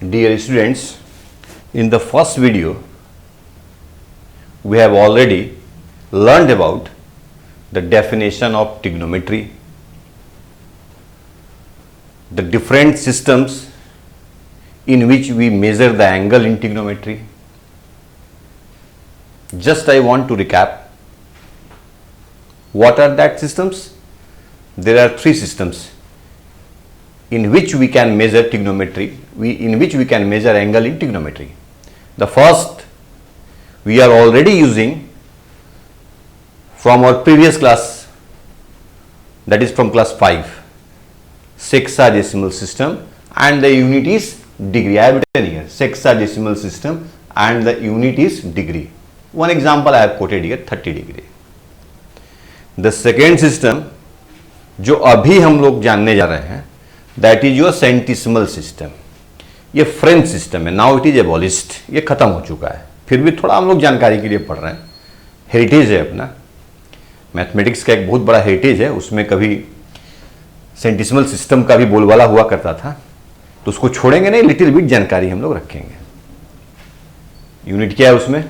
Dear students, in the first video, we have already learned about the definition of trigonometry, the different systems in which we measure the angle in trigonometry. Just I want to recap. What are that systems? There are three systems in which we can measure trigonometry, in which we can measure angle in trigonometry. The first we are already using from our previous class, that is from class 5, sexagesimal system, and the unit is degree. I have written here sexagesimal system and the unit is degree. One example I have quoted here, 30 degree. The second system जो अभी हम लोग जानने जा रहे हैं, that is your सेंटिसिमल system. ये French system है, नाउ इट इज एबॉलिश्ड, ये खत्म हो चुका है. फिर भी थोड़ा हम लोग जानकारी के लिए पढ़ रहे हैं. हेरिटेज है अपना, मैथमेटिक्स का एक बहुत बड़ा हेरिटेज है. उसमें कभी सेंटिसिमल सिस्टम का भी बोलबाला हुआ करता था, तो उसको छोड़ेंगे नहीं, लिटिल बिट जानकारी हम लोग रखेंगे. यूनिट क्या है उसमें,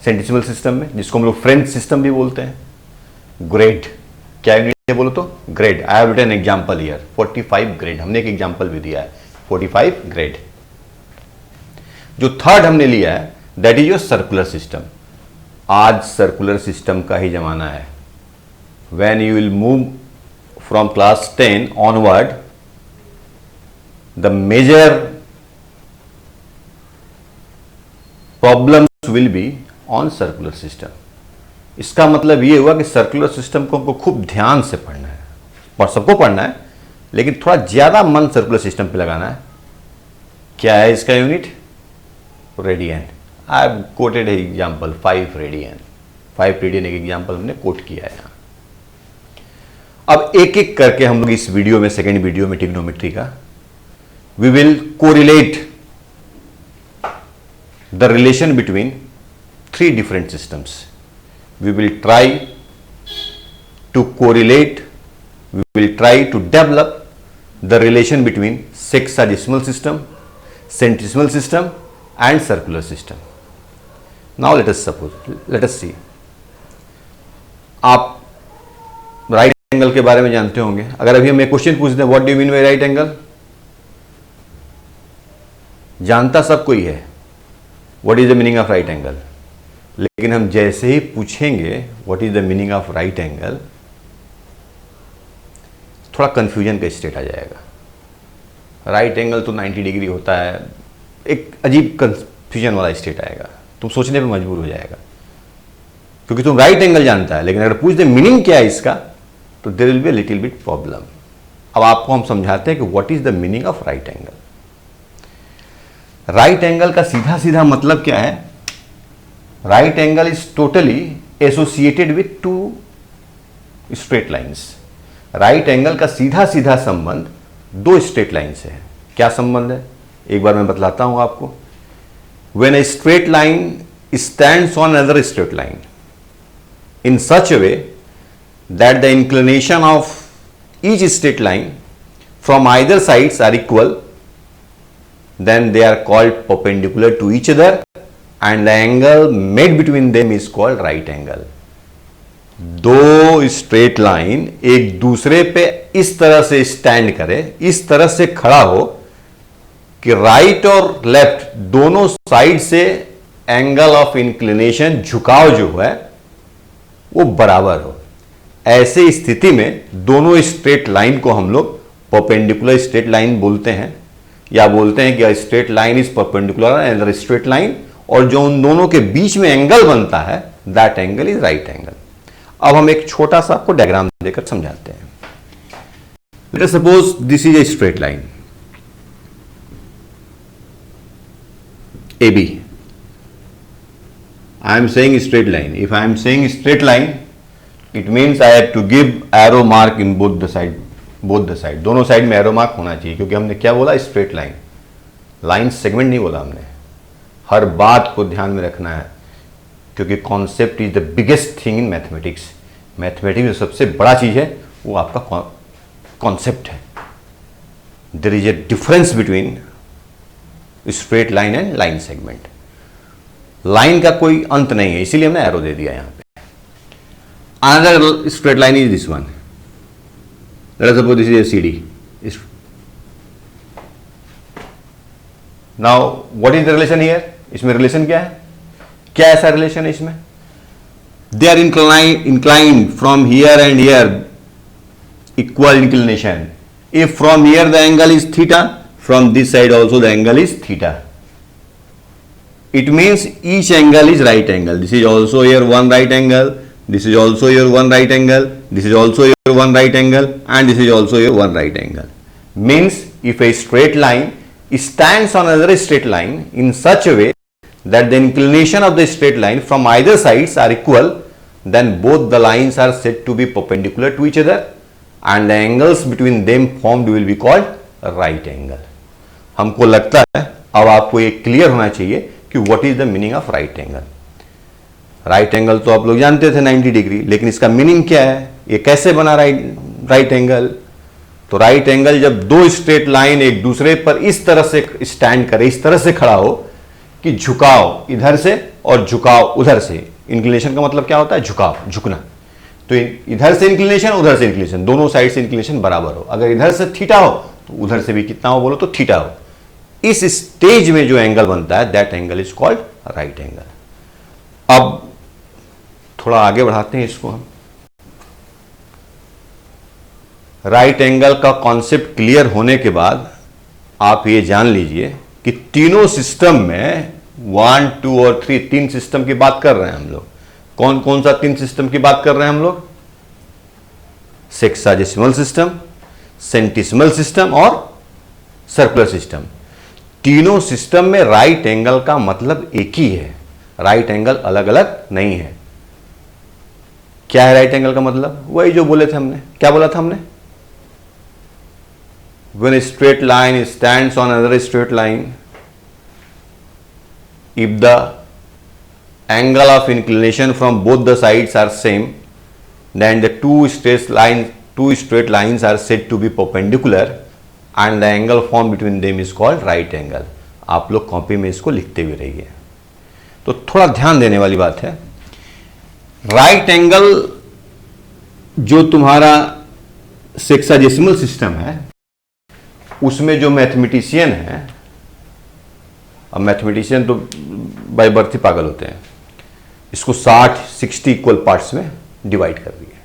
सेंटिसिमल सिस्टम में, जिसको हम लोग फ्रेंच सिस्टम भी बोलते हैं. ग्रेड, क्या यूनिट है बोलो तो, grade. I have written example here 45 grade. हमने एक एग्जांपल भी दिया है 45 ग्रेड. जो थर्ड हमने लिया है that is your circular system. आज सर्कुलर सिस्टम का ही जमाना है. When you will move from class 10 onward, the major problems will be on circular system. इसका मतलब ये हुआ कि सर्कुलर सिस्टम को हमको खूब ध्यान से पढ़ना है, और सबको पढ़ना है, लेकिन थोड़ा ज्यादा मन सर्कुलर सिस्टम पे लगाना है. क्या है इसका unit, radian. I have coated example 5 radian. 5 radian एक एग्जांपल हमने कोट किया है यहां. अब एक एक करके हम लोग इस वीडियो में, सेकेंड वीडियो में ट्रिग्नोमेट्री का, we will correlate the relation between 3 different systems. We will try to correlate, we will try to develop the relation between sexagesimal system, centesimal system and circular system. Now let us see. आप right angle के बारे में जानते होंगे. अगर अभी हम एक क्वेश्चन पूछते हैं, what do you mean by right angle, जानता सब कोई है what is the meaning of right angle. लेकिन हम जैसे ही पूछेंगे what is the meaning of right angle, थोड़ा कंफ्यूजन का स्टेट आ जाएगा. राइट एंगल तो 90 डिग्री होता है, एक अजीब कंफ्यूजन वाला स्टेट आएगा. तुम सोचने पे मजबूर हो जाएगा, क्योंकि तुम राइट एंगल जानता है, लेकिन अगर पूछ दे मीनिंग क्या है इसका, तो there will be little bit problem. अब आपको हम समझाते हैं कि what is the meaning of right angle. Right angle का सीधा सीधा मतलब क्या है, right angle is totally associated with 2 straight lines. right angle का सीधा सीधा संबंध 2 straight lines से है. क्या संबंध है, एक बार मैं बतलाता हूं आपको. when a straight line stands on another straight line in such a way that the inclination of each straight line from either sides are equal, then they are called perpendicular to each other and the angle made between them is called right angle. 2 straight line एक दूसरे पे इस तरह से stand करे, इस तरह से खड़ा हो कि राइट और लेफ्ट दोनों साइड से एंगल ऑफ इंक्लिनेशन, झुकाव जो है वो बराबर हो. ऐसे स्थिति में दोनों स्ट्रेट लाइन को हम लोग परपेंडिकुलर स्ट्रेट लाइन बोलते हैं, या बोलते हैं कि straight line is perpendicular and straight line, और जो उन दोनों के बीच में एंगल बनता है that angle is right angle. अब हम एक छोटा सा आपको डायग्राम देकर समझाते हैं. Let us suppose this is a straight line AB. I am saying straight line. If I am saying straight line, it means I have to give arrow mark in both the side. दोनों side में arrow mark होना चाहिए, क्योंकि हमने क्या बोला, straight line. Line segment नहीं बोला हमने. हर बात को ध्यान में रखना है, क्योंकि concept is the biggest thing in mathematics. Mathematics में सबसे बड़ा चीज है वो आपका कॉन्सेप्ट है. There is a difference between straight line and line segment. Line का कोई अंत नहीं है, इसीलिए हमने एरो दे दिया यहां पे। Another straight line is this one, let us suppose this is a CD। Now what is the relation here? इसमें रिलेशन क्या है? क्या ऐसा रिलेशन है इसमें? They are inclined from here and here, equal inclination. If from here the angle is theta, from this side also the angle is theta. It means each angle is right angle. This is also here one right angle, this is also here one right angle, this is also here one right angle, and this is also here one right angle. Means if a straight line stands on another straight line in such a way that the inclination of the straight line from either sides are equal, then both the lines are said to be perpendicular to each other and the angles between them formed will be called right angle. हमको लगता है अब आपको ये clear होना चाहिए कि what is the meaning of right angle. Right angle तो आप लोग जानते थे 90 डिग्री, लेकिन इसका मीनिंग क्या है? ये कैसे बना राइट एंगल? तो राइट एंगल जब दो स्ट्रेट लाइन एक दूसरे पर इस तरह से स्टैंड करे, इस तरह से खड़ा हो कि झुकाव इधर से और झुकाव उधर से। इंक्लिनेशन का मतलब क्या होता है? झुकाव, झुकना। तो इधर से इंक्लिनेशन, उधर से इंक्लिनेशन, दोनों साइड से इंक्लिनेशन बराबर हो। अगर इधर से थीटा हो तो उधर से भी कितना हो बोलो तो थीटा हो। इस स्टेज में जो एंगल बनता है that angle is called right angle. अब थोड़ा आगे बढ़ाते हैं इसको हम। राइट एंगल का कॉन्सेप्ट क्लियर होने के बाद आप ये जान लीजिए कि तीनों सिस्टम में 1, 2 और 3 तीन सिस्टम की बात कर रहे हैं हम लोग। कौन कौन सा तीन सिस्टम की बात कर रहे हैं हम लोग? सेक्साजेसिमल सिस्टम, सेंटिसिमल सिस्टम और सर्कुलर सिस्टम। तीनों सिस्टम में राइट एंगल का मतलब एक ही है, राइट एंगल अलग अलग नहीं है। क्या है राइट एंगल का मतलब? वही जो बोले थे हमने। क्या बोला था हमने? When a straight line stands on another straight line, if the angle of inclination from both the sides are same, then the two straight lines are said to be perpendicular and the angle formed between them is called right angle. आप लोग copy में इसको लिखते हुए रहिए। तो थोड़ा ध्यान देने वाली बात है। राइट एंगल जो तुम्हारा सेक्साजेसिमल सिस्टम है उसमें जो मैथमेटिशियन है, अब मैथमेटिशियन तो बाय बर्थ ही पागल होते हैं, इसको 60 इक्वल पार्ट्स में डिवाइड कर दिया।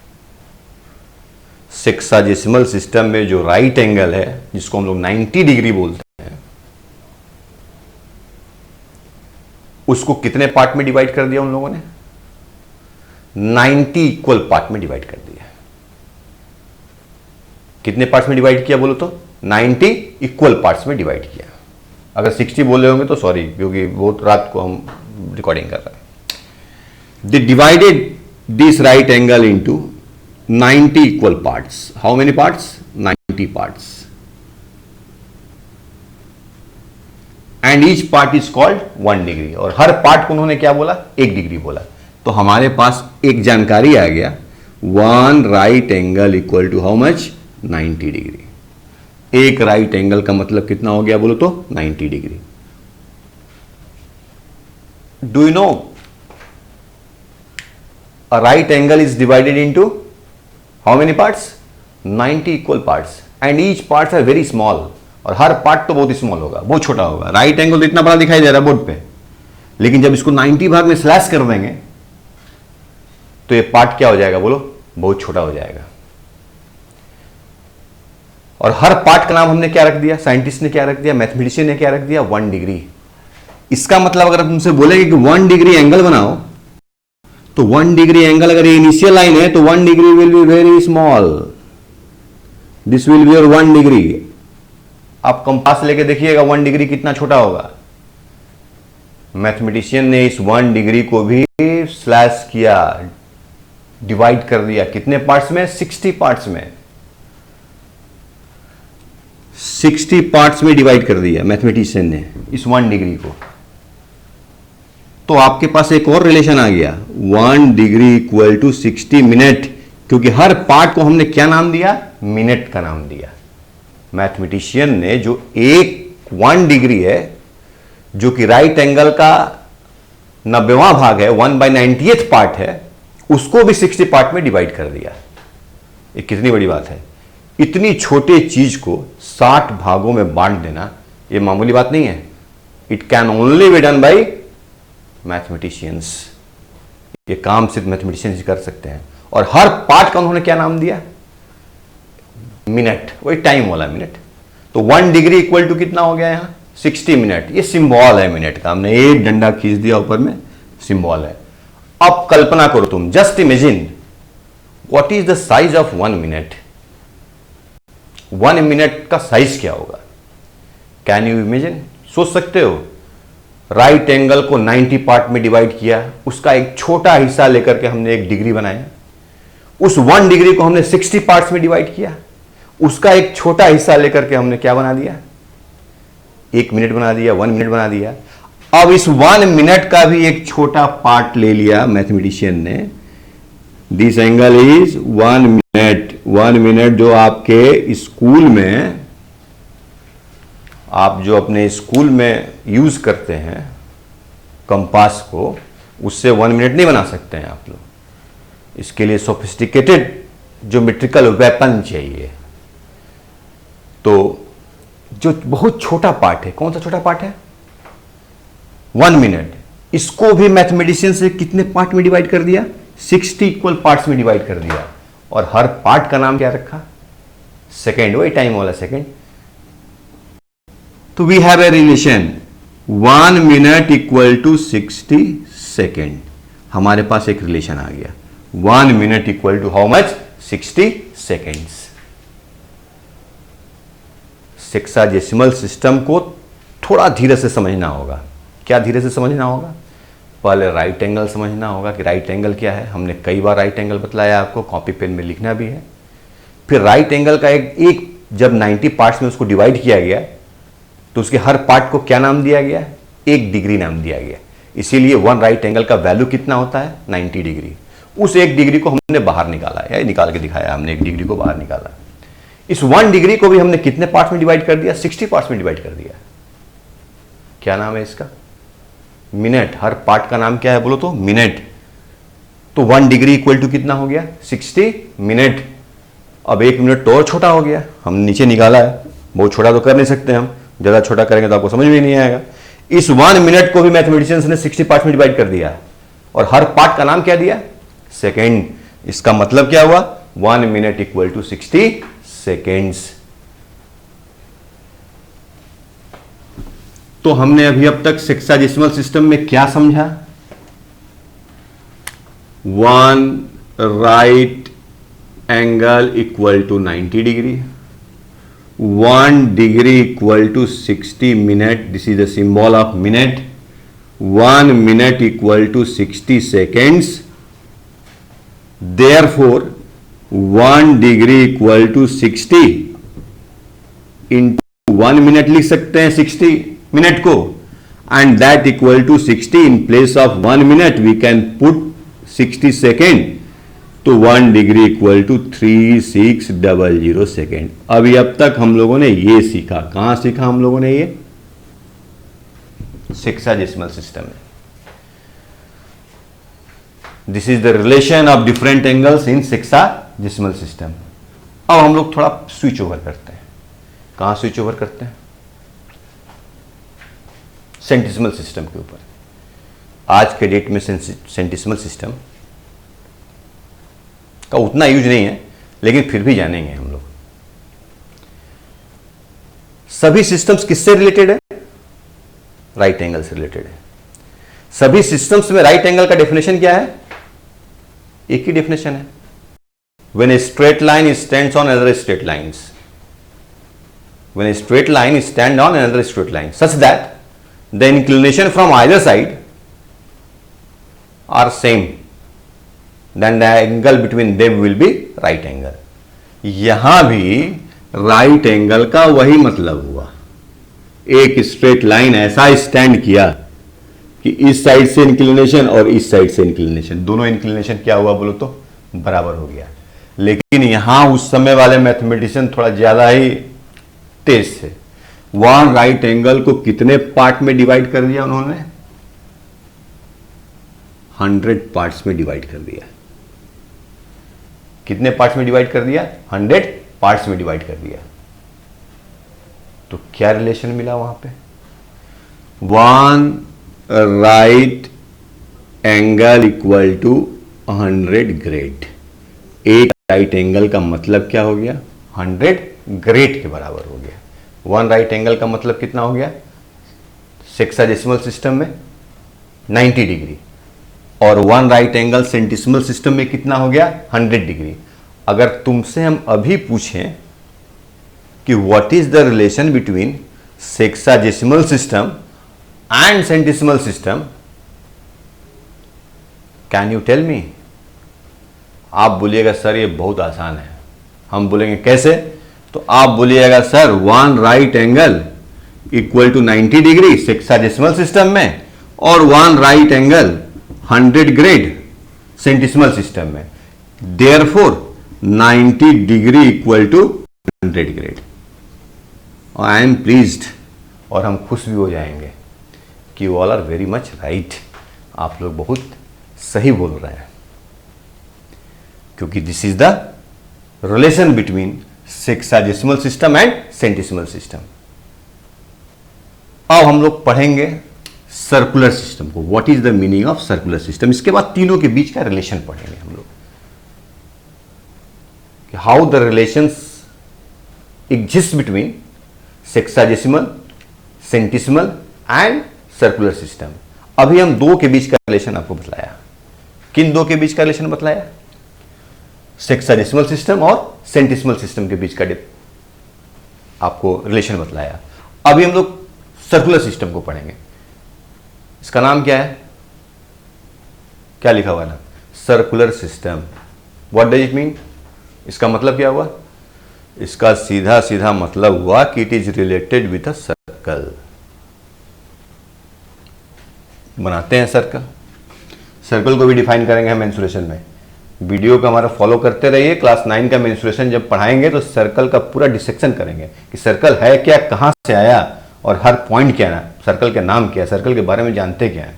सेक्साजेसिमल सिस्टम में जो राइट एंगल है जिसको हम लोग 90 डिग्री बोलते हैं, उसको कितने पार्ट में डिवाइड कर दिया उन लोगों ने? 90 इक्वल पार्ट में डिवाइड कर दिया। कितने पार्ट्स में डिवाइड किया बोलो तो? 90 इक्वल पार्ट्स में डिवाइड किया। अगर 60 बोल रहे होंगे तो सॉरी, क्योंकि बहुत रात को हम रिकॉर्डिंग कर रहे हैं। They divided this right angle into 90 equal parts. How many parts? 90 parts. And each part is called 1 degree. और हर पार्ट को उन्होंने क्या बोला? 1 डिग्री बोला। तो हमारे पास एक जानकारी आ गया, 1 right angle equal to how much? 90 degree. एक राइट एंगल का मतलब कितना हो गया बोलो तो? 90 degree. Do you know a right angle is divided into how many parts? 90 equal parts and each parts are very small. और हर पार्ट तो बहुत ही स्मॉल होगा, बहुत छोटा होगा। राइट एंगल तो इतना बड़ा दिखाई दे रहा है बोर्ड पे, लेकिन जब इसको 90 भाग में स्लैश कर देंगे तो ये पार्ट क्या हो जाएगा बोलो? बहुत छोटा हो जाएगा। और हर पार्ट का नाम हमने क्या रख दिया? साइंटिस्ट ने क्या रख दिया? मैथमेटिशियन ने क्या रख दिया? 1 डिग्री। इसका मतलब अगर तुमसे बोलेंगे कि 1 डिग्री एंगल बनाओ, तो 1 डिग्री एंगल अगर ये इनिशियल लाइन है तो 1 degree will be very small, this will be your 1 degree. आप कंपास लेके देखिएगा 1 डिग्री कितना छोटा होगा। मैथमेटिशियन ने इस 1 डिग्री को भी स्लैश किया, डिवाइड कर दिया। कितने पार्ट्स में? 60 पार्ट्स में। 60 पार्ट्स में डिवाइड कर दिया मैथमेटिशियन ने इस 1 डिग्री को। तो आपके पास एक और रिलेशन आ गया, 1 डिग्री इक्वल टू 60 मिनट, क्योंकि हर पार्ट को हमने क्या नाम दिया? मिनट का नाम दिया। मैथमेटिशियन ने जो एक 1 डिग्री है जो कि राइट एंगल का 90वां भाग है, 1/90th पार्ट है, उसको भी 60 पार्ट में डिवाइड कर दिया। ये कितनी बड़ी बात है। इतनी छोटे चीज को 60 भागों में बांट देना ये मामूली बात नहीं है। It can only be done by mathematicians. ये काम सिर्फ मैथमेटिशियंस ही कर सकते हैं। और हर पार्ट का उन्होंने क्या नाम दिया? मिनट, वही टाइम वाला मिनट। तो 1 डिग्री इक्वल टू कितना हो गया यहां? 60 मिनट। ये सिंबल है मिनट का, हमने एक डंडा खींच दिया ऊपर में, सिंबल है। अब कल्पना करो तुम, just imagine what is the size of 1 minute. 1 minute का साइज क्या होगा? Can you imagine? सोच सकते हो? राइट एंगल को 90 पार्ट में डिवाइड किया, उसका एक छोटा हिस्सा लेकर के हमने एक डिग्री बनाया। उस 1 डिग्री को हमने 60 पार्ट्स में डिवाइड किया, उसका एक छोटा हिस्सा लेकर के हमने क्या बना दिया? 1 मिनट बना दिया, 1 मिनट बना दिया। अब इस 1 मिनट का भी एक छोटा पार्ट ले लिया मैथमेटिशियन ने। This angle is 1 minute. 1 minute जो आपके स्कूल में, आप जो अपने स्कूल में यूज करते हैं कंपास को, उससे 1 मिनट नहीं बना सकते हैं आप लोग। इसके लिए सोफिस्टिकेटेड ज्योमेट्रिकल वेपन चाहिए। तो जो बहुत छोटा पार्ट है, कौन सा छोटा पार्ट है? 1 मिनट। इसको भी मैथमेटिशियन से कितने पार्ट में डिवाइड कर दिया? 60 इक्वल पार्ट्स में डिवाइड कर दिया। और हर पार्ट का नाम क्या रखा? सेकेंड, वही टाइम वाला सेकेंड। तो we have a relation 1 minute equal to 60 second. हमारे पास एक रिलेशन आ गया। 1 minute equal to how much? 60 seconds. Hexadecimal system को थोड़ा धीरे से समझना होगा। क्या धीरे से समझना होगा? पहले राइट एंगल समझना होगा कि राइट एंगल क्या है। हमने कई बार राइट एंगल बतलाया आपको, कॉपी पेन में लिखना भी है। फिर राइट एंगल का एक जब 90 पार्ट्स में उसको डिवाइड किया गया तो उसके हर पार्ट को क्या नाम दिया गया? 1 डिग्री नाम दिया गया। इसीलिए 1 राइट एंगल का वैल्यू कितना होता है? 90 डिग्री। उस 1 डिग्री को हमने बाहर निकाला, या निकाल के दिखाया हमने, 1 डिग्री को बाहर निकाला। इस 1 डिग्री को भी हमने कितने पार्ट्स में डिवाइड कर दिया? 60 पार्ट्स में डिवाइड कर दिया। क्या नाम है इसका? मिनट। हर पार्ट का नाम क्या है बोलो तो? मिनट। तो 1 डिग्री इक्वल टू कितना हो गया? 60 मिनट। अब 1 मिनट तो और छोटा हो गया, हम नीचे निकाला है। बहुत छोटा तो कर नहीं सकते हम, ज्यादा छोटा करेंगे तो आपको समझ में नहीं आएगा। इस 1 मिनट को भी मैथमेटिशियंस ने 60 पार्ट्स में डिवाइड कर दिया और हर पार्ट का नाम क्या दिया? सेकेंड। इसका मतलब क्या हुआ? 1 मिनट इक्वल टू 60 सेकेंड्स। तो हमने अभी अब तक हेक्साडेसिमल सिस्टम में क्या समझा? 1 right angle equal to 90 degree, 1 degree equal to 60 minute, this is the symbol of minute, 1 minute equal to 60 seconds. Therefore 1 degree equal to 60 into 1 minute लिख सकते हैं 60 मिनट को, and that equal to 60 in place of 1 minute we can put 60 second. तो 1 degree equal to 3600 second. अभी अब तक हम लोगों ने ये सीखा। कहां सीखा हम लोगों ने? ये हेक्साडेसिमल सिस्टम में। This is the relation of different angles in hexadecimal system. अब हम लोग थोड़ा स्विच ओवर करते हैं। कहां स्विच ओवर करते हैं? सेंटिसिमल सिस्टम के ऊपर। आज के डेट में सेंटिसिमल सिस्टम का उतना यूज नहीं है, लेकिन फिर भी जानेंगे हम लोग। सभी सिस्टम्स किससे रिलेटेड है? राइट एंगल से रिलेटेड है। सभी सिस्टम्स में राइट एंगल का डेफिनेशन क्या है? एक ही डेफिनेशन है। When a straight line stands on another straight lines, when a straight line stand on another straight line such that the inclination from either side are same, then the angle between them will be right angle. यहां भी right angle का वही मतलब हुआ। एक straight line ऐसा stand किया कि इस साइड से इंक्लिनेशन और इस साइड से इंक्लिनेशन, दोनों इंक्लिनेशन क्या हुआ बोलो तो? बराबर हो गया। लेकिन यहां उस समय वाले मैथमेटिशियन थोड़ा ज्यादा ही तेज थे। वन राइट एंगल को कितने पार्ट में डिवाइड कर दिया उन्होंने? 100 पार्ट्स में डिवाइड कर दिया। कितने पार्ट्स में डिवाइड कर दिया? 100 पार्ट्स में डिवाइड कर दिया। तो क्या रिलेशन मिला वहां पे? One right angle equal to 100 grade. एक राइट एंगल का मतलब क्या हो गया? 100 ग्रेड के बराबर हो गया। वन राइट एंगल का मतलब कितना हो गया? सेक्साडेसिमल सिस्टम में 90 डिग्री, और वन राइट एंगल सेंटिसिमल सिस्टम में कितना हो गया? 100 डिग्री। अगर तुमसे हम अभी पूछें कि what is the relation between sexadecimal system and centesimal system, can you tell me? आप बोलिएगा सर ये बहुत आसान है। हम बोलेंगे कैसे? तो आप बोलिएगा sir one right angle equal to 90 degree sexadecimal system में, और one right angle 100 grade centesimal system में। Therefore 90 degree equal to 100 grade. I am pleased, और हम खुश भी हो जाएंगे कि you all are very much right. आप लोग बहुत सही बोल रहे हैं, क्योंकि this is the relation between sexadecimal system and centesimal system. अब हम लोग पढ़ेंगे सर्कुलर सिस्टम को। What is the meaning of circular system. इसके बाद तीनों के बीच का रिलेशन पढ़ेंगे हम लोग, कि how the relations exist between sexadecimal, centesimal and circular system. अभी हम दो के बीच का रिलेशन आपको बतलाया। किन दो के बीच का रिलेशन बतलाया? सेक्साडेसिमल सिस्टम और सेंटिसिमल सिस्टम के बीच का आपको रिलेशन बतलाया। अभी हम लोग सर्कुलर सिस्टम को पढ़ेंगे। इसका नाम क्या है? क्या लिखा हुआ है ना? Circular system. What does it mean? इसका मतलब क्या हुआ? इसका सीधा सीधा मतलब हुआ कि it is related with a circle. बनाते हैं सर्कल। सर्कल को भी डिफाइन करेंगे हम मेंसुरेशन में। वीडियो को हमारा फॉलो करते रहिए। क्लास 9 का मेंसुरेशन जब पढ़ाएंगे तो सर्कल का पूरा डिसेक्शन करेंगे कि सर्कल है क्या, कहां से आया, और हर पॉइंट क्या है, सर्कल के नाम क्या है, सर्कल के बारे में जानते क्या है।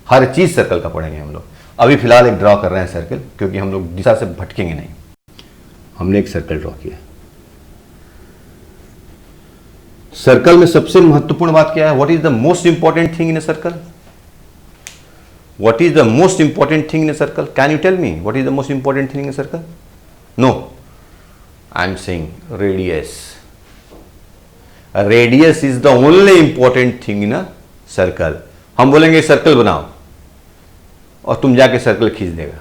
हर चीज सर्कल का पढ़ेंगे हम लोग। अभी फिलहाल एक ड्रॉ कर रहे हैं सर्कल, क्योंकि हम लोग दिशा से भटकेंगे नहीं। हमने एक सर्कल ड्रॉ किया। सर्कल में सबसे महत्वपूर्ण बात क्या है? What is the most important thing in a circle? What is the most important thing in a circle? Can you tell me what is the most important thing in a circle? No, I am saying radius. A radius is the only important thing in a circle. हम बोलेंगे circle बनाओ और तुम जाके circle खींच देगा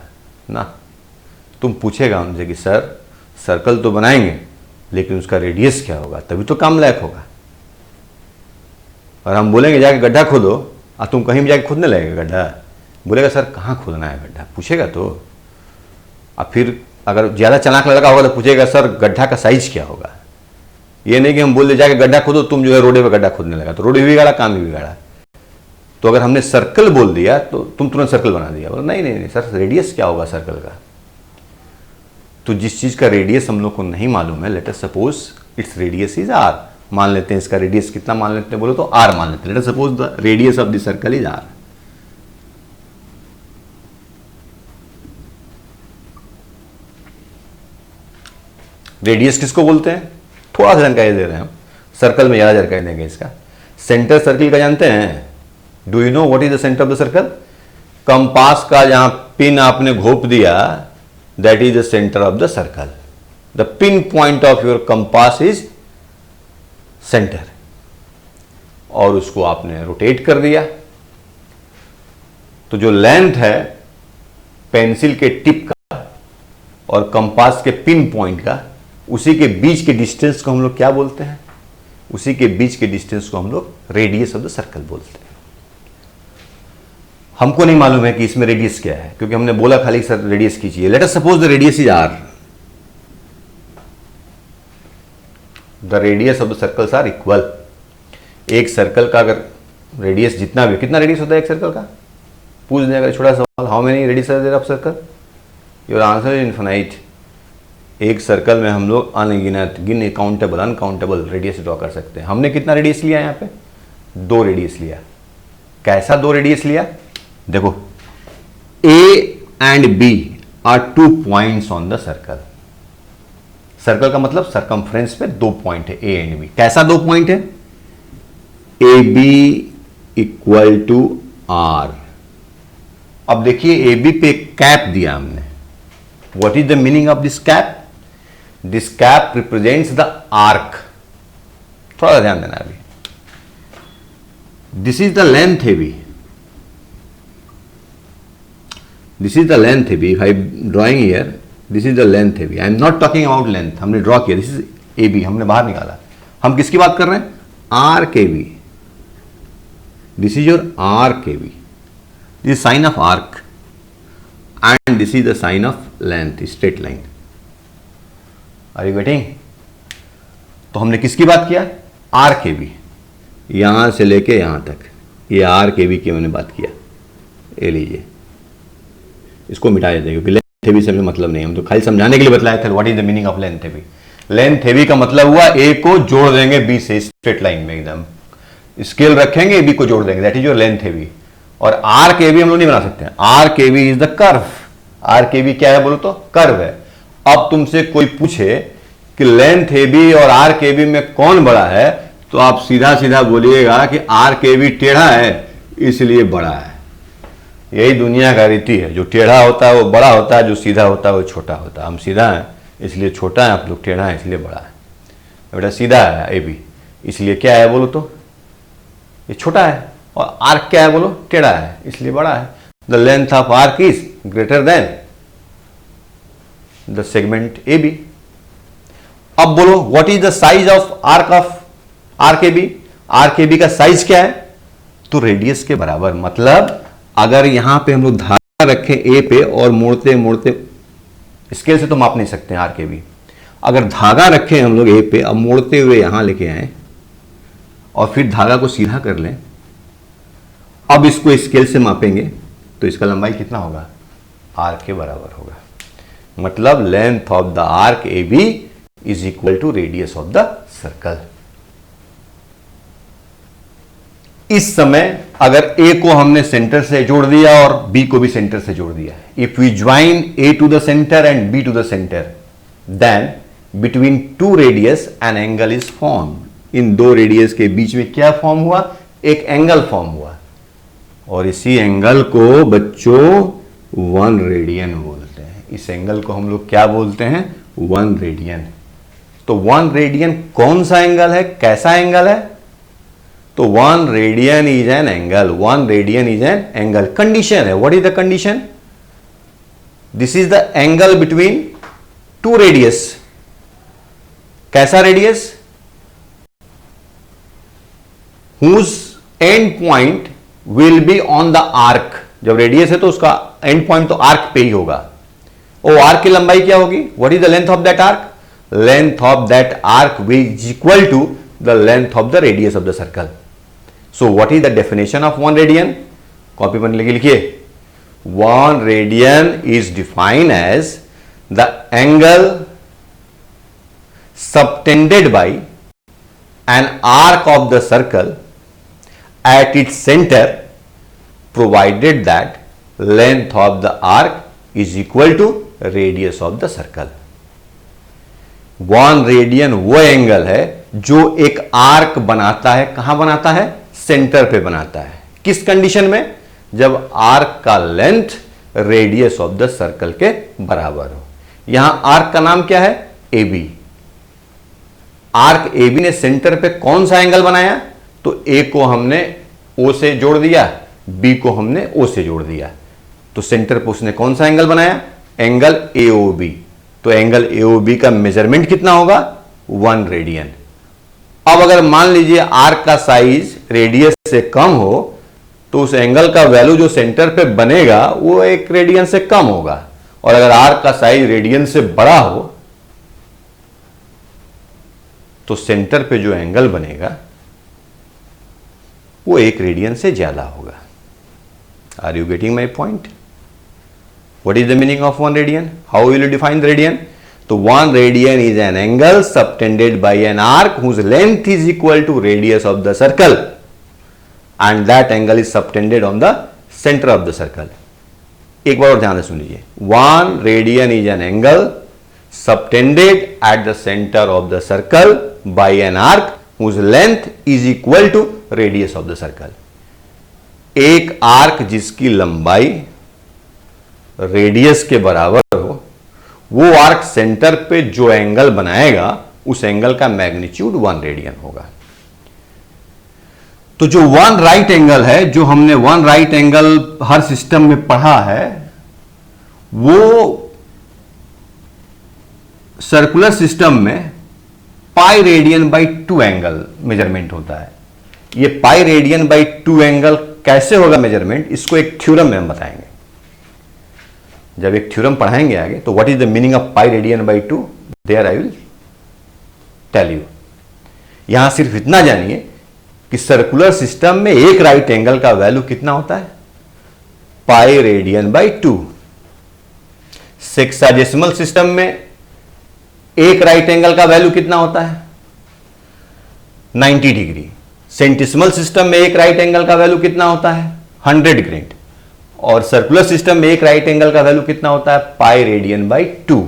ना। तुम पूछेगा हमसे कि सर सर्कल तो बनाएंगे लेकिन उसका रेडियस क्या होगा, तभी तो काम लायक होगा। और हम बोलेंगे जाके गड्ढा खोदो, और तुम कहीं भी जाके खोदने लगेगा गड्ढा। बोलेगा सर कहाँ खोदना है गड्ढा, पूछेगा तो। अब फिर अगर ज़्यादा चालाक लड़का होगा तो पूछेगा सर गड्ढा का साइज क्या होगा। ये नहीं कि हम बोल दे जाके गड्ढा खोदो, तुम जो है रोडे पे गड्ढा खोदने लगा, तो रोड भी बिगाड़ा, काम भी बिगाड़ा। तो अगर हमने सर्कल बोल दिया तो तुम तुरंत सर्कल बना दिया। बोला नहीं नहीं नहीं सर रेडियस क्या होगा सर्कल का। तो जिस चीज़ का रेडियस हम लोग को नहीं मालूम है, let us suppose it's radius is R. मान लेते हैं इसका रेडियस कितना मान लेते हैं, बोलो तो आर मान लेते हैं। Let us suppose the radius of the circle is R. Radius किसको बोलते हैं? थोड़ा सा जानकारी दे रहे हैं हम, सर्कल में ज़्यादा जानकारी देंगे इसका। सेंटर सर्कल का जानते हैं? Do you know what is the centre of the circle? Compass का जहां पिन आपने घोप दिया, that is the centre of the circle. The pin point of your compass is centre. और उसको आपने रोटेट कर दिया तो जो लेंथ है पेंसिल के टिप का और कंपास के पिन पॉइंट का, उसी के बीच के डिस्टेंस को हम लोग क्या बोलते हैं? उसी के बीच के डिस्टेंस को हम लोग रेडियस ऑफ द सर्कल बोलते हैं। हमको नहीं मालूम है कि इसमें रेडियस क्या है, क्योंकि हमने बोला खाली सर रेडियस कीजिए। Let us suppose the radius is R. The radius of the circles are equal. एक सर्कल का अगर रेडियस जितना भी, कितना रेडियस होता है एक सर्कल का? पूछ दें अगर छोटा सवाल, how many radius are there of circle? Your answer is infinite. एक सर्कल में हम लोग अनगिनत काउंटेबल अनकाउंटेबल रेडियस ड्रॉ कर सकते हैं। हमने कितना रेडियस लिया यहाँ पे? 2 रेडियस लिया। कैसा 2 रेडियस लिया? देखो, A and B are 2 points on the circle. Circle का मतलब सरकमफ्रेंस पे 2 पॉइंट है, ए एंड बी। कैसा 2 पॉइंट है? A B equal to R. अब देखिए, ए बी पे कैप दिया हमने। What is the meaning of this cap? This cap represents the arc. थोड़ा ध्यान देना अभी। This is the length A B, this is the length A B. If I drawing here, this is the length A B. I am not talking about length, हमने draw किया, this is A B, हमने बाहर निकाला। हम किसकी बात कर रहे हैं? Arc A B. This is your arc A B, this sign of arc and this is the sign of length, straight line. Are you getting? तो हमने किसकी बात किया? आर्क ए बी, यहां से लेके यहां तक, ये आर्क ए बी की हमने बात किया। ये लीजिए, इसको मिटा देते हैं क्योंकि लेंथ ए बी से हमें मतलब नहीं, हम तो खाली समझाने के लिए बतलाया था what is the meaning of length A B. Length A B का मतलब हुआ ए को जोड़ देंगे बी से स्ट्रेट लाइन में, एकदम स्केल रखेंगे, ए बी को जोड़ देंगे, that is your length A B. और आर्क ए बी हम लोग नहीं बना सकते हैं। Arc A B is the curve. Arc A B क्या है बोलो तो? कर्व है। अब तुमसे कोई पूछे कि लेंथ ए बी और आर्क ए बी में कौन बड़ा है, तो आप सीधा सीधा बोलिएगा कि आर्क ए बी टेढ़ा है इसलिए बड़ा है। यही दुनिया का रीति है, जो टेढ़ा होता है वो बड़ा होता है, जो सीधा होता है वो छोटा होता है। हम सीधा हैं इसलिए छोटा है, आप लोग टेढ़ा है इसलिए बड़ा है। बेटा सीधा है ए बी, इसलिए क्या है बोलो तो? ये छोटा है। और आर्क क्या है बोलो? टेढ़ा है इसलिए बड़ा है। The length of arc is greater than the segment A B. अब बोलो, what is the size of arc A B? Arc A B का साइज क्या है? तो रेडियस के बराबर। मतलब अगर यहां पे हम लोग धागा रखें ए पे और मोड़ते मोड़ते, स्केल से तो माप नहीं सकते हैं आर्क ए बी, अगर धागा रखें हम लोग ए पे, अब मोड़ते हुए यहां लेके आए और फिर धागा को सीधा कर लें, अब इसको स्केल से मापेंगे तो इसका लंबाई कितना होगा? आर्क के बराबर होगा। मतलब length of the arc A B is equal to radius of the circle. इस समय अगर ए को हमने सेंटर से जोड़ दिया और बी को भी सेंटर से जोड़ दिया, if we join A to the centre and B to the centre, then between 2 radius an angle is form. इन 2 रेडियस के बीच में क्या फॉर्म हुआ? एक एंगल फॉर्म हुआ। और इसी एंगल को बच्चों 1 रेडियन बोलते हैं। इस एंगल को हम लोग क्या बोलते हैं? 1 रेडियन। तो 1 रेडियन कौन सा एंगल है? कैसा एंगल है? तो 1 radian is an angle. 1 radian is an angle. Condition है, what is the condition? This is the angle between 2 radius. कैसा radius? Whose end point will be on the arc. जब radius है तो उसका एंड पॉइंट तो arc पे ही होगा। और आर्क की लंबाई क्या होगी? What is the length of that arc? Length of that arc is equal to the length of the radius of the circle. So what is the definition of 1 radian? Copy पर लिखिए। 1 radian is defined as the angle subtended by an arc of the circle at its center, provided that length of the arc is equal to radius of the circle. 1 radian वो angle है जो एक arc बनाता है। कहां बनाता है? Centre पे बनाता है। किस कंडीशन में? जब आर्क का length radius of the circle के बराबर हो। यहां आर्क का नाम क्या है? A B. Arc A B ने सेंटर पे कौन सा एंगल बनाया? तो ए को हमने ओ से जोड़ दिया, बी को हमने ओ से जोड़ दिया, तो सेंटर पे उसने कौन सा एंगल बनाया? Angle A O B. तो एंगल ए ओ बी का मेजरमेंट कितना होगा? 1 रेडियन। अब अगर मान लीजिए आर्क का साइज रेडियस से कम हो तो उस एंगल का वैल्यू जो सेंटर पे बनेगा वो 1 रेडियन से कम होगा। और अगर आर्क का साइज रेडियन से बड़ा हो तो सेंटर पे जो एंगल बनेगा वो 1 रेडियन से ज्यादा होगा। Are you getting my point? What is the meaning of 1 radian? How will you define the radian? तो 1 radian is an angle subtended by an arc whose length is equal to radius of the circle and that angle is subtended on the centre of the circle. एक बार और ध्यान से सुन लीजिए, 1 radian is an angle subtended at the centre of the circle by an arc whose length is equal to radius of the circle. एक arc जिसकी लंबाई रेडियस के बराबर हो, वो आर्क सेंटर पे जो एंगल बनाएगा उस एंगल का मैग्नीट्यूड 1 रेडियन होगा। तो जो 1 राइट एंगल है, जो हमने 1 राइट एंगल हर सिस्टम में पढ़ा है, वो सर्कुलर सिस्टम में पाई रेडियन बाई 2 एंगल मेजरमेंट होता है। ये पाई रेडियन बाई 2 एंगल कैसे होगा मेजरमेंट, इसको एक थ्योरम में हम बताएंगे। जब एक थ्योरम पढ़ाएंगे आगे, तो what is the meaning of pi radian by 2, there I will tell you. यहां सिर्फ इतना जानिए कि सर्कुलर सिस्टम में एक राइट एंगल का वैल्यू कितना होता है, पाई रेडियन बाई 2। सेक्साडेसिमल सिस्टम में एक राइट एंगल का वैल्यू कितना होता है, 90 डिग्री। सेंटिसिमल सिस्टम में एक राइट एंगल का वैल्यू कितना होता है, 100 ग्रेड। और सर्कुलर सिस्टम में एक राइट एंगल का वैल्यू कितना होता है, पाई रेडियन बाई 2।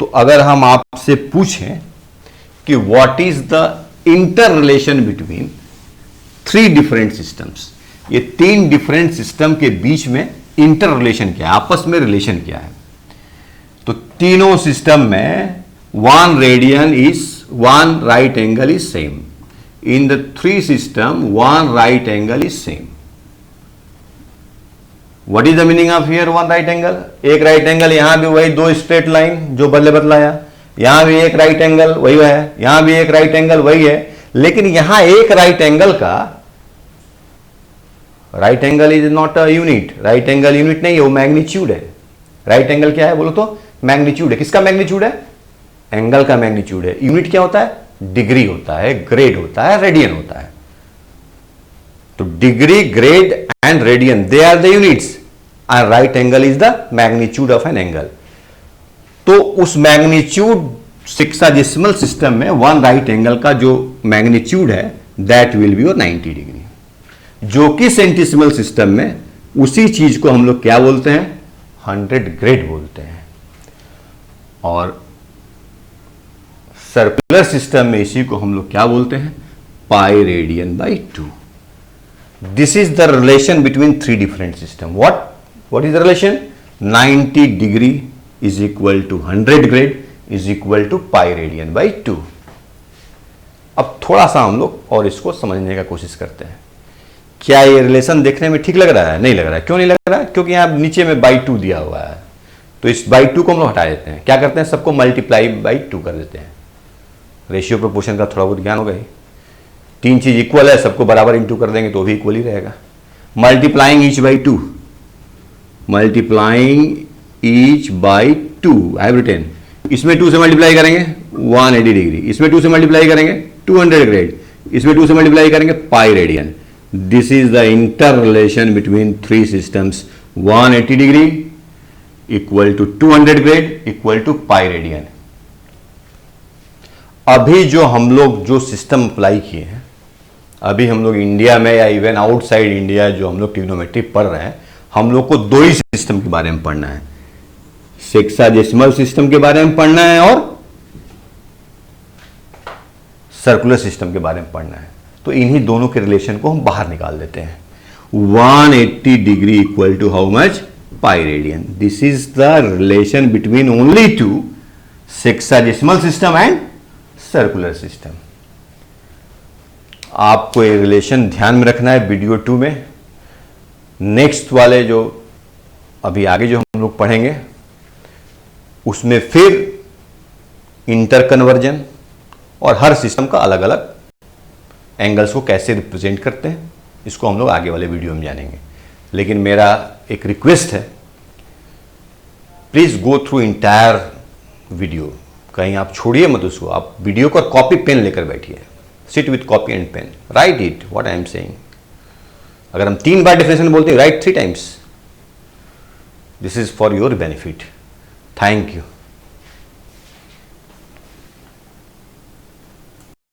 तो अगर हम आपसे पूछें कि what is the interrelation between 3 different systems, ये 3 डिफरेंट सिस्टम के बीच में इंटर रिलेशन क्या है, आपस में रिलेशन क्या है, तो तीनों सिस्टम में 1 radian is 1 right angle is same. In the 3 system 1 right angle is same. What is the meaning of here 1 right angle, एक राइट एंगल, यहां भी वही 2 स्ट्रेट लाइन जो बदले बदलाया, यहां भी एक राइट एंगल वही है, यहां भी एक राइट एंगल वही है। लेकिन यहां एक राइट एंगल का, right angle is not a unit, right angle unit नहीं है, वो मैग्नीट्यूड है। राइट एंगल क्या है बोलो तो, मैग्नीट्यूड है। किसका मैग्नीट्यूड है, एंगल का मैग्नीट्यूड है। यूनिट क्या होता है, डिग्री होता है, ग्रेड होता है, रेडियन होता है। तो degree, grade and radian, they are the units and right angle is the magnitude of an angle. तो उस मैग्नीट्यूड सेक्साडेसिमल सिस्टम में 1 राइट एंगल का जो मैग्नीट्यूड है, दैट विल बी 90 डिग्री। जो कि सेंटिसिमल सिस्टम में उसी चीज को हम लोग क्या बोलते हैं, 100 ग्रेड बोलते हैं। और सर्कुलर सिस्टम में इसी को हम लोग क्या बोलते हैं, pi radian by 2। This is the relation between 3 different system. What is the relation, 90 degree is equal to 100 grade is equal to pi radian by 2। अब थोड़ा सा हम लोग और इसको समझने का कोशिश करते हैं। क्या ये रिलेशन देखने में ठीक लग रहा है, नहीं लग रहा है। क्यों नहीं लग रहा है, क्योंकि यहां नीचे में बाई 2 दिया हुआ है। तो इस बाई 2 को हम लोग हटा देते हैं। क्या करते हैं, सबको मल्टीप्लाई बाई 2 कर देते हैं। रेशियो प्रोपोर्शन का थोड़ा बहुत ज्ञान होगा ही। 3 चीज इक्वल है, सबको बराबर इंटू कर देंगे तो भी इक्वल ही रहेगा। Multiplying each by 2, multiplying each by 2, I have written. इसमें 2 से मल्टीप्लाई करेंगे 180 डिग्री, इसमें 2 से मल्टीप्लाई करेंगे 200 ग्रेड, इसमें 2 से मल्टीप्लाई करेंगे pi radian. This is the interrelation between 3 systems, 180 degree equal to 200 grade equal to pi radian. अभी जो हम लोग जो सिस्टम अप्लाई किए हैं, अभी हम लोग इंडिया में या इवन आउटसाइड इंडिया जो हम लोग ट्रिग्नोमेट्री पढ़ रहे हैं, हम लोग को 2 ही सिस्टम के बारे में पढ़ना है। सेक्साडेसिमल सिस्टम के बारे में पढ़ना है और सर्कुलर सिस्टम के बारे में पढ़ना है। तो इन्हीं दोनों के रिलेशन को हम बाहर निकाल देते हैं। 180 degree equal to how much, pi radian. This is the relation between only 2 sexadecimal system and circular system. आपको ये रिलेशन ध्यान में रखना है वीडियो 2 में। नेक्स्ट वाले जो अभी आगे जो हम लोग पढ़ेंगे उसमें फिर इंटर कन्वर्जन और हर सिस्टम का अलग अलग एंगल्स को कैसे रिप्रेजेंट करते हैं, इसको हम लोग आगे वाले वीडियो में जानेंगे। लेकिन मेरा एक रिक्वेस्ट है, please go through entire video, कहीं आप छोड़िए मत उसको। आप वीडियो को कॉपी पेन लेकर बैठिए, sit with copy and pen, write it what I am saying. अगर हम 3 बार डेफिनेशन बोलते हैं, right 3 times. This is for your benefit. Thank you.